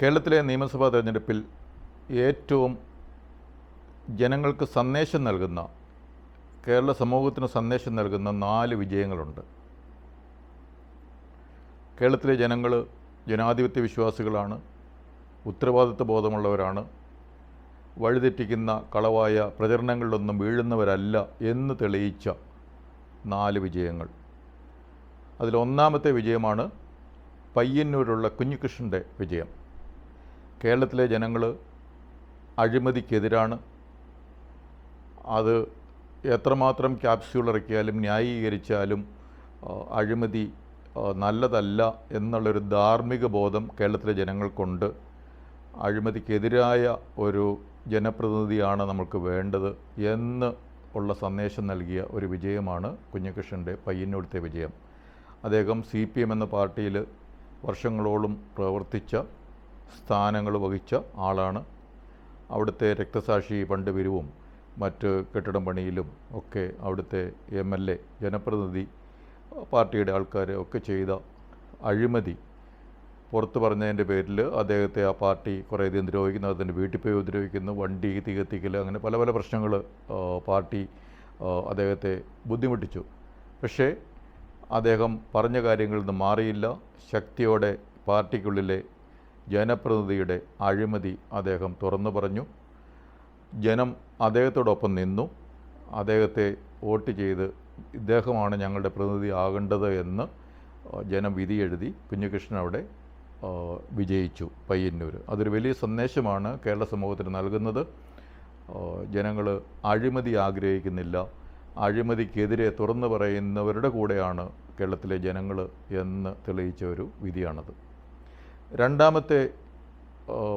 കേരളത്തിലെ നിയമസഭാ തെരഞ്ഞെടുപ്പിൽ ഏറ്റവും ജനങ്ങൾക്ക് സന്ദേശം നൽകുന്ന, കേരള സമൂഹത്തിന് സന്ദേശം നൽകുന്ന 4 വിജയങ്ങളുണ്ട്. കേരളത്തിലെ ജനങ്ങൾ ജനാധിപത്യ വിശ്വാസികളാണ്, ഉത്തരവാദിത്വ ബോധമുള്ളവരാണ്, വഴിതെറ്റിക്കുന്ന കളവായ പ്രചരണങ്ങളിലൊന്നും വീഴുന്നവരല്ല എന്ന് തെളിയിച്ച 4 വിജയങ്ങൾ. അതിലൊന്നാമത്തെ വിജയമാണ് പയ്യന്നൂരുള്ള കുഞ്ഞികൃഷ്ണൻ്റെ വിജയം. കേരളത്തിലെ ജനങ്ങൾ അഴിമതിക്കെതിരാണ്. അത് എത്രമാത്രം ക്യാപ്സ്യൂൾ ഇറക്കിയാലും ന്യായീകരിച്ചാലും അഴിമതി നല്ലതല്ല എന്നുള്ളൊരു ധാർമ്മിക ബോധം കേരളത്തിലെ ജനങ്ങൾക്കുണ്ട്. അഴിമതിക്കെതിരായ ഒരു ജനപ്രതിനിധിയാണ് നമുക്ക് വേണ്ടത് എന്ന് ഉള്ള സന്ദേശം നൽകിയ ഒരു വിജയമാണ് കുഞ്ഞികൃഷ്ണൻ്റെ പയ്യന്നൂരത്തെ വിജയം. അദ്ദേഹം CPM എന്ന പാർട്ടിയിൽ വർഷങ്ങളോളം പ്രവർത്തിച്ച, സ്ഥാനങ്ങൾ വഹിച്ച ആളാണ്. അവിടുത്തെ രക്തസാക്ഷി ഫണ്ട് പിരിവും മറ്റ് കെട്ടിടം പണിയിലും ഒക്കെ അവിടുത്തെ MLA, ജനപ്രതിനിധി, പാർട്ടിയുടെ ആൾക്കാർ ഒക്കെ ചെയ്ത അഴിമതി പുറത്ത് പറഞ്ഞതിൻ്റെ പേരിൽ അദ്ദേഹത്തെ ആ പാർട്ടി കുറേയധികം ദ്രോഹിക്കുന്നു. അതിൻ്റെ വീട്ടിൽ പോയി ഉപദ്രവിക്കുന്നു, വണ്ടി തീ കത്തിക്കൽ, അങ്ങനെ പല പല പ്രശ്നങ്ങൾ പാർട്ടി അദ്ദേഹത്തെ ബുദ്ധിമുട്ടിച്ചു. പക്ഷേ അദ്ദേഹം പറഞ്ഞ കാര്യങ്ങളിൽ നിന്ന് മാറിയില്ല. ശക്തിയോടെ പാർട്ടിക്കുള്ളിലെ ജനപ്രതിനിധിയുടെ അഴിമതി അദ്ദേഹം തുറന്നു പറഞ്ഞു. ജനം അദ്ദേഹത്തോടൊപ്പം നിന്നു. അദ്ദേഹത്തെ വോട്ട് ചെയ്ത് ഇദ്ദേഹമാണ് ഞങ്ങളുടെ പ്രതിനിധി ആകേണ്ടത് എന്ന് ജനം വിധിയെഴുതി. കുഞ്ഞികൃഷ്ണൻ അവിടെ വിജയിച്ചു പയ്യന്നൂർ. അതൊരു വലിയ സന്ദേശമാണ് കേരള സമൂഹത്തിന് നൽകുന്നത്. ജനങ്ങൾ അഴിമതി ആഗ്രഹിക്കുന്നില്ല, അഴിമതിക്കെതിരെ തുറന്നു പറയുന്നവരുടെ കൂടെയാണ് കേരളത്തിലെ ജനങ്ങൾ എന്ന് തെളിയിച്ച ഒരു വിധിയാണത്. രണ്ടാമത്തെ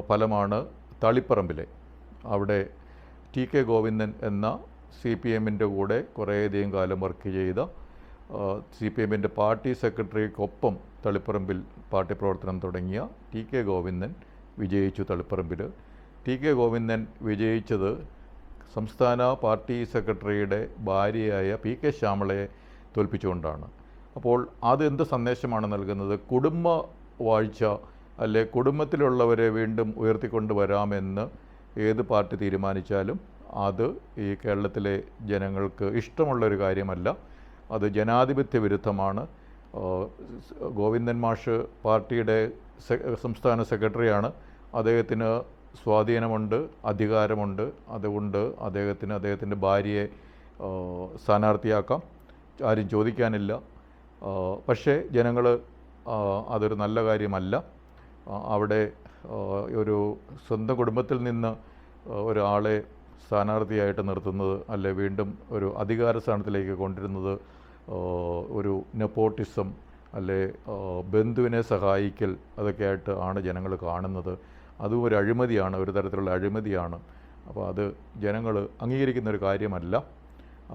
ഫലമാണ് തളിപ്പറമ്പിലെ. അവിടെ TK ഗോവിന്ദൻ എന്ന CPMൻ്റെ കൂടെ കുറേയധികം കാലം വർക്ക് ചെയ്ത, CPMൻ്റെ പാർട്ടി സെക്രട്ടറിക്കൊപ്പം തളിപ്പറമ്പിൽ പാർട്ടി പ്രവർത്തനം തുടങ്ങിയ TK ഗോവിന്ദൻ വിജയിച്ചു തളിപ്പറമ്പിൽ. TK ഗോവിന്ദൻ വിജയിച്ചത് സംസ്ഥാന പാർട്ടി സെക്രട്ടറിയുടെ ഭാര്യയായ PK ശ്യാമളയെ തോൽപ്പിച്ചുകൊണ്ടാണ്. അപ്പോൾ അതെന്ത് സന്ദേശമാണ് നൽകുന്നത്? കുടുംബ വാഴ്ച, അല്ലെ കുടുംബത്തിലുള്ളവരെ വീണ്ടും ഉയർത്തിക്കൊണ്ടുവരാമെന്ന് ഏത് പാർട്ടി തീരുമാനിച്ചാലും അത് ഈ കേരളത്തിലെ ജനങ്ങൾക്ക് ഇഷ്ടമുള്ളൊരു കാര്യമല്ല. അത് ജനാധിപത്യ വിരുദ്ധമാണ്. ഗോവിന്ദൻ മാഷ് പാർട്ടിയുടെ സംസ്ഥാന സെക്രട്ടറിയാണ്. അദ്ദേഹത്തിന് സ്വാധീനമുണ്ട്, അധികാരമുണ്ട്. അതുകൊണ്ട് അദ്ദേഹത്തിൻ്റെ ഭാര്യയെ സ്ഥാനാർത്ഥിയാക്കാം, ആരും ചോദിക്കാനില്ല. പക്ഷേ ജനങ്ങൾ അതൊരു നല്ല കാര്യമല്ല. അവിടെ ഒരു സ്വന്തം കുടുംബത്തിൽ നിന്ന് ഒരാളെ സ്ഥാനാർത്ഥിയായിട്ട് നിർത്തുന്നത്, അല്ലെ വീണ്ടും ഒരു അധികാര സ്ഥാനത്തിലേക്ക് കൊണ്ടുവരുന്നത് ഒരു നെപ്പോട്ടിസം, അല്ലെ ബന്ധുവിനെ സഹായിക്കൽ, അതൊക്കെയായിട്ട് ആണ് ജനങ്ങൾ കാണുന്നത്. അതും ഒരു അഴിമതിയാണ്, ഒരു തരത്തിലുള്ള അഴിമതിയാണ്. അപ്പോൾ അത് ജനങ്ങൾ അംഗീകരിക്കുന്ന ഒരു കാര്യമല്ല.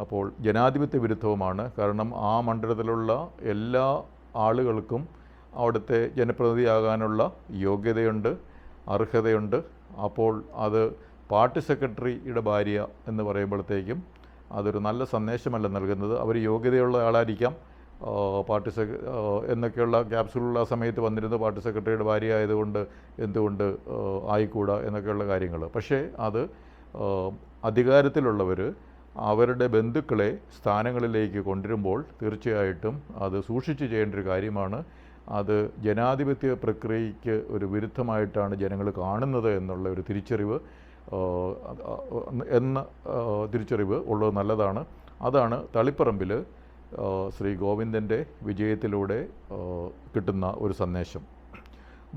അപ്പോൾ ജനാധിപത്യ വിരുദ്ധവുമാണ്. കാരണം ആ മണ്ഡലത്തിലുള്ള എല്ലാ ആളുകൾക്കും അവിടുത്തെ ജനപ്രതിനിധിയാകാനുള്ള യോഗ്യതയുണ്ട്, അർഹതയുണ്ട്. അപ്പോൾ അത് പാർട്ടി സെക്രട്ടറിയുടെ ഭാര്യ എന്ന് പറയുമ്പോഴത്തേക്കും അതൊരു നല്ല സന്ദേശമല്ല നൽകുന്നത്. അവർ യോഗ്യതയുള്ള ആളായിരിക്കാം, പാർട്ടി എന്നൊക്കെയുള്ള ക്യാപ്സുള്ള സമയത്ത് വന്നിരുന്ന പാർട്ടി സെക്രട്ടറിയുടെ ഭാര്യ ആയതുകൊണ്ട് എന്തുകൊണ്ട് ആയിക്കൂടാ എന്നൊക്കെയുള്ള കാര്യങ്ങൾ. പക്ഷേ അത് അധികാരത്തിലുള്ളവർ അവരുടെ ബന്ധുക്കളെ സ്ഥാനങ്ങളിലേക്ക് കൊണ്ടുവരുമ്പോൾ തീർച്ചയായിട്ടും അത് സൂക്ഷിച്ച് ചെയ്യേണ്ട ഒരു കാര്യമാണ്. അത് ജനാധിപത്യ പ്രക്രിയയ്ക്ക് ഒരു വിരുദ്ധമായിട്ടാണ് ജനങ്ങൾ കാണുന്നത് എന്നുള്ള ഒരു തിരിച്ചറിവ് ഉള്ളത് നല്ലതാണ്. അതാണ് തളിപ്പറമ്പിൽ ശ്രീ ഗോവിന്ദൻ്റെ വിജയത്തിലൂടെ കിട്ടുന്ന ഒരു സന്ദേശം.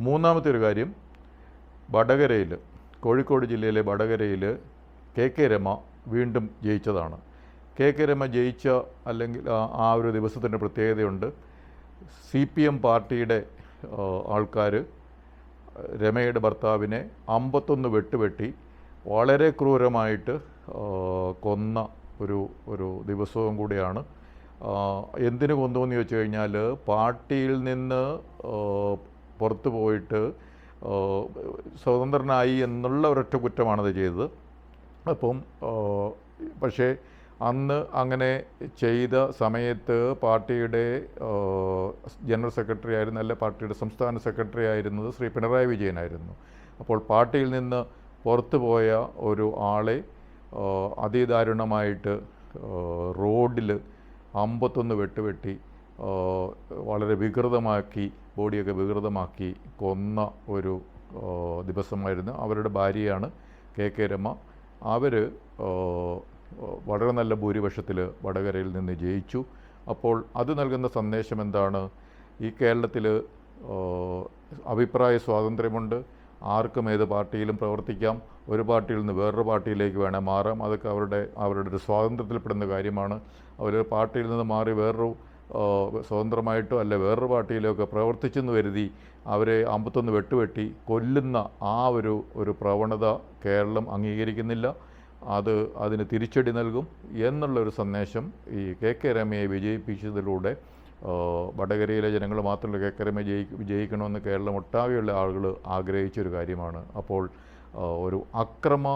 മൂന്നാമത്തെ ഒരു കാര്യം, വടകരയിൽ, കോഴിക്കോട് ജില്ലയിലെ വടകരയിൽ KK രമ വീണ്ടും ജയിച്ചതാണ്. KK രമ ജയിച്ച, അല്ലെങ്കിൽ ആ ഒരു ദിവസത്തിൻ്റെ പ്രത്യേകതയുണ്ട്. CPM പാർട്ടിയുടെ ആൾക്കാർ രമയുടെ ഭർത്താവിനെ 51 വെട്ടുവെട്ടി വളരെ ക്രൂരമായിട്ട് കൊന്ന ഒരു ദിവസവും കൂടിയാണ്. എന്തിനു കൊന്നു എന്ന് ചോദിച്ചു കഴിഞ്ഞാൽ, പാർട്ടിയിൽ നിന്ന് പുറത്തു പോയിട്ട് സ്വതന്ത്രനായി എന്നുള്ള ഒരൊറ്റ കുറ്റമാണത് ചെയ്തത്. അപ്പം പക്ഷേ അന്ന് അങ്ങനെ ചെയ്ത സമയത്ത് പാർട്ടിയുടെ ജനറൽ സെക്രട്ടറി ആയിരുന്ന, അല്ല പാർട്ടിയുടെ സംസ്ഥാന സെക്രട്ടറി ആയിരുന്നത് ശ്രീ പിണറായി വിജയനായിരുന്നു. അപ്പോൾ പാർട്ടിയിൽ നിന്ന് പുറത്തു പോയ ഒരു ആളെ അതിദാരുണമായിട്ട് റോഡിൽ 51 വെട്ടുവെട്ടി വളരെ വികൃതമാക്കി, ബോഡിയൊക്കെ വികൃതമാക്കി കൊന്ന ഒരു ദിവസമായിരുന്നു. അവരുടെ ഭാര്യയാണ് കെ രമ. അവർ വളരെ നല്ല ഭൂരിപക്ഷത്തിൽ വടകരയിൽ നിന്ന് ജയിച്ചു. അപ്പോൾ അത് നൽകുന്ന സന്ദേശം എന്താണ്? ഈ കേരളത്തിൽ അഭിപ്രായ സ്വാതന്ത്ര്യമുണ്ട്. ആർക്കും ഏത് പാർട്ടിയിലും പ്രവർത്തിക്കാം. ഒരു പാർട്ടിയിൽ നിന്ന് വേറൊരു പാർട്ടിയിലേക്ക് വേണേൽ മാറാം. അതൊക്കെ അവരുടെ ഒരു സ്വാതന്ത്ര്യത്തിൽപ്പെടുന്ന കാര്യമാണ്. അവർ പാർട്ടിയിൽ നിന്ന് മാറി വേറൊരു സ്വതന്ത്രമായിട്ടോ അല്ല വേറൊരു പാർട്ടിയിലൊക്കെ പ്രവർത്തിച്ചെന്ന് കരുതി അവരെ 51 വെട്ടുവെട്ടി കൊല്ലുന്ന ആ ഒരു പ്രവണത കേരളം അംഗീകരിക്കുന്നില്ല. അതിന് തിരിച്ചടി നൽകും എന്നുള്ളൊരു സന്ദേശം ഈ കെ രമയെ വിജയിപ്പിച്ചതിലൂടെ വടകരയിലെ ജനങ്ങൾ മാത്രമല്ല, കെ രമ വിജയിക്കണമെന്ന് കേരളം ഒട്ടാകെയുള്ള ആളുകൾ ആഗ്രഹിച്ചൊരു കാര്യമാണ്. അപ്പോൾ ഒരു അക്രമ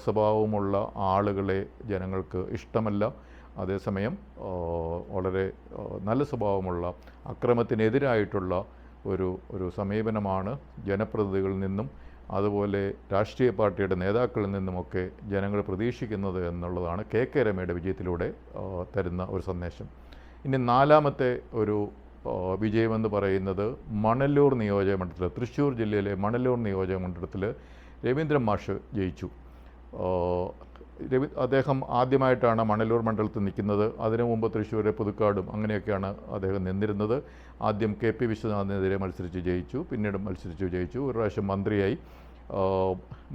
സ്വഭാവമുള്ള ആളുകളെ ജനങ്ങൾക്ക് ഇഷ്ടമല്ല. അതേസമയം വളരെ നല്ല സ്വഭാവമുള്ള അക്രമത്തിനെതിരായിട്ടുള്ള ഒരു സമീപനമാണ് ജനപ്രതിനിധികളിൽ നിന്നും അതുപോലെ രാഷ്ട്രീയ പാർട്ടിയുടെ നേതാക്കളിൽ നിന്നുമൊക്കെ ജനങ്ങൾ പ്രതീക്ഷിക്കുന്നത് എന്നുള്ളതാണ് കെ രമയുടെ വിജയത്തിലൂടെ തരുന്ന ഒരു സന്ദേശം. ഇനി നാലാമത്തെ ഒരു വിജയമെന്ന് പറയുന്നത് മണലൂർ നിയോജകമണ്ഡലത്തിൽ, തൃശ്ശൂർ ജില്ലയിലെ മണലൂർ നിയോജകമണ്ഡലത്തിൽ രവീന്ദ്രൻ മാഷ് ജയിച്ചു. അദ്ദേഹം ആദ്യമായിട്ടാണ് മണലൂർ മണ്ഡലത്തിൽ നിൽക്കുന്നത്. അതിനു മുമ്പ് തൃശ്ശൂരെ പുതുക്കാടും അങ്ങനെയൊക്കെയാണ് അദ്ദേഹം നിന്നിരുന്നത്. ആദ്യം കെ.പി. വിശ്വനാഥിനെതിരെ മത്സരിച്ച് ജയിച്ചു, പിന്നീട് മത്സരിച്ച് ജയിച്ചു. ഒരു പ്രാവശ്യം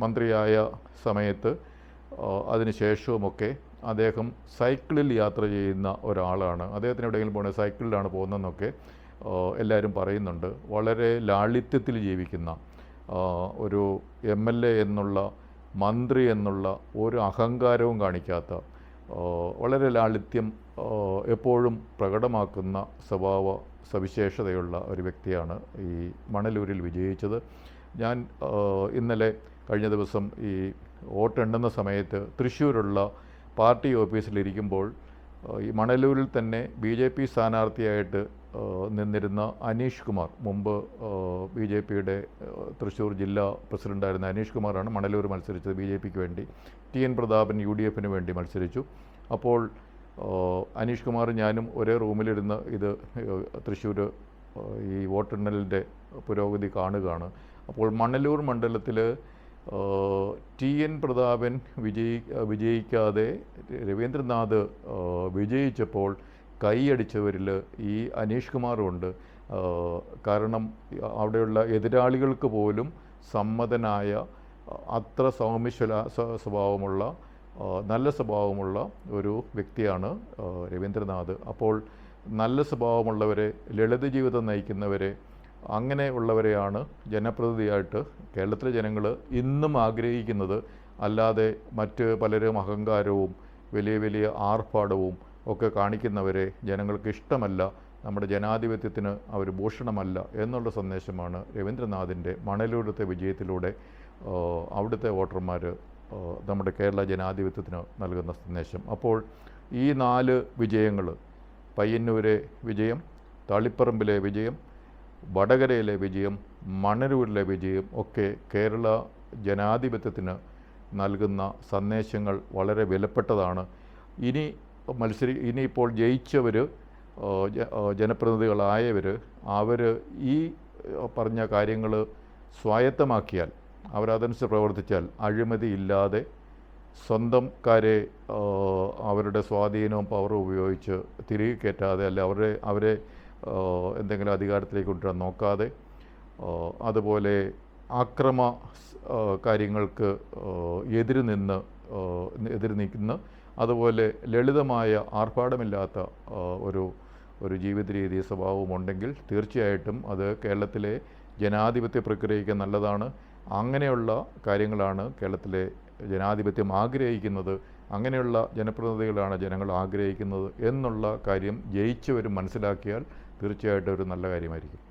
മന്ത്രിയായ സമയത്ത് അതിനുശേഷവുമൊക്കെ അദ്ദേഹം സൈക്കിളിൽ യാത്ര ചെയ്യുന്ന ഒരാളാണ്. അദ്ദേഹത്തിന് എവിടെയെങ്കിലും പോകണേ സൈക്കിളിലാണ് പോകുന്നതെന്നൊക്കെ എല്ലാവരും പറയുന്നുണ്ട്. വളരെ ലാളിത്യത്തിൽ ജീവിക്കുന്ന ഒരു MLA എന്നുള്ള, മന്ത്രി എന്നുള്ള ഒരു അഹങ്കാരവും കാണിക്കാത്ത, വളരെ ലാളിത്യം എപ്പോഴും പ്രകടമാക്കുന്ന സ്വഭാവ സവിശേഷതയുള്ള ഒരു വ്യക്തിയാണ് ഈ മണലൂരിൽ വിജയിച്ചത്. ഞാൻ ഇന്നലെ കഴിഞ്ഞ ദിവസം ഈ വോട്ടെണ്ണുന്ന സമയത്ത് തൃശ്ശൂരുള്ള പാർട്ടി ഓഫീസിലിരിക്കുമ്പോൾ ഈ മണലൂരിൽ തന്നെ BJP സ്ഥാനാർത്ഥിയായിട്ട് നിന്നിരുന്ന അനീഷ് കുമാർ, മുമ്പ് BJPയുടെ തൃശ്ശൂർ ജില്ലാ പ്രസിഡൻ്റായിരുന്ന അനീഷ് കുമാറാണ് മണലൂർ മത്സരിച്ചത് BJPക്ക് വേണ്ടി. TN പ്രതാപൻ UDFന് വേണ്ടി മത്സരിച്ചു. അപ്പോൾ അനീഷ് കുമാറും ഞാനും ഒരേ റൂമിലിരുന്ന് ഇത് തൃശ്ശൂർ ഈ വോട്ടെണ്ണലിൻ്റെ പുരോഗതി കാണുകയാണ്. അപ്പോൾ മണലൂർ മണ്ഡലത്തിൽ TN പ്രതാപൻ വിജയിക്കാതെ രവീന്ദ്രനാഥ് വിജയിച്ചപ്പോൾ കൈയടിച്ചവരിൽ ഈ അനീഷ് കുമാറുണ്ട്. കാരണം അവിടെയുള്ള എതിരാളികൾക്ക് പോലും സമ്മതനായ അത്ര സ്വഭാവമുള്ള നല്ല സ്വഭാവമുള്ള ഒരു വ്യക്തിയാണ് രവീന്ദ്രനാഥ്. അപ്പോൾ നല്ല സ്വഭാവമുള്ളവരെ, ലളിത ജീവിതം നയിക്കുന്നവരെ, അങ്ങനെ ഉള്ളവരെയാണ് ജനപ്രതിനിധിയായിട്ട് കേരളത്തിലെ ജനങ്ങൾ ഇന്നും ആഗ്രഹിക്കുന്നത്. അല്ലാതെ മറ്റ് പലരും അഹങ്കാരവും വലിയ വലിയ ആർഭാടവും ഒക്കെ കാണിക്കുന്നവരെ ജനങ്ങൾക്ക് ഇഷ്ടമല്ല. നമ്മുടെ ജനാധിപത്യത്തിന് അവർ ഭൂഷണമല്ല എന്നുള്ള സന്ദേശമാണ് രവീന്ദ്രനാഥിൻ്റെ മണലൂരത്തെ വിജയത്തിലൂടെ അവിടുത്തെ വോട്ടർമാർ നമ്മുടെ കേരള ജനാധിപത്യത്തിന് നൽകുന്ന സന്ദേശം. അപ്പോൾ ഈ 4 വിജയങ്ങൾ, പയ്യന്നൂരെ വിജയം, തളിപ്പറമ്പിലെ വിജയം, വടകരയിലെ വിജയം, മണലൂരിലെ വിജയം ഒക്കെ കേരള ജനാധിപത്യത്തിന് നൽകുന്ന സന്ദേശങ്ങൾ വളരെ വിലപ്പെട്ടതാണ്. ഇനിയിപ്പോൾ ജയിച്ചവർ, ജനപ്രതിനിധികളായവർ, അവർ ഈ പറഞ്ഞ കാര്യങ്ങൾ സ്വായത്തമാക്കിയാൽ, അവരതനുസരിച്ച് പ്രവർത്തിച്ചാൽ, അഴിമതിയില്ലാതെ സ്വന്തംക്കാരെ അവരുടെ സ്വാധീനവും പവറും ഉപയോഗിച്ച് തിരികെ കയറ്റാതെ, അല്ല അവരെ എന്തെങ്കിലും അധികാരത്തിലേക്ക് കൊണ്ടുവരാൻ നോക്കാതെ, അതുപോലെ കാര്യങ്ങൾക്ക് എതിര് നിൽക്കുന്ന, അതുപോലെ ലളിതമായ ആർഭാടമില്ലാത്ത ഒരു ജീവിത രീതി സ്വഭാവമുണ്ടെങ്കിൽ തീർച്ചയായിട്ടും അത് കേരളത്തിലെ ജനാധിപത്യ പ്രക്രിയയ്ക്ക് നല്ലതാണ്. അങ്ങനെയുള്ള കാര്യങ്ങളാണ് കേരളത്തിലെ ജനാധിപത്യം ആഗ്രഹിക്കുന്നത്. അങ്ങനെയുള്ള ജനപ്രതിനിധികളാണ് ജനങ്ങൾ ആഗ്രഹിക്കുന്നത് എന്നുള്ള കാര്യം ജയിച്ചവരും മനസ്സിലാക്കിയാൽ തീർച്ചയായിട്ടും ഒരു നല്ല കാര്യമായിരിക്കും.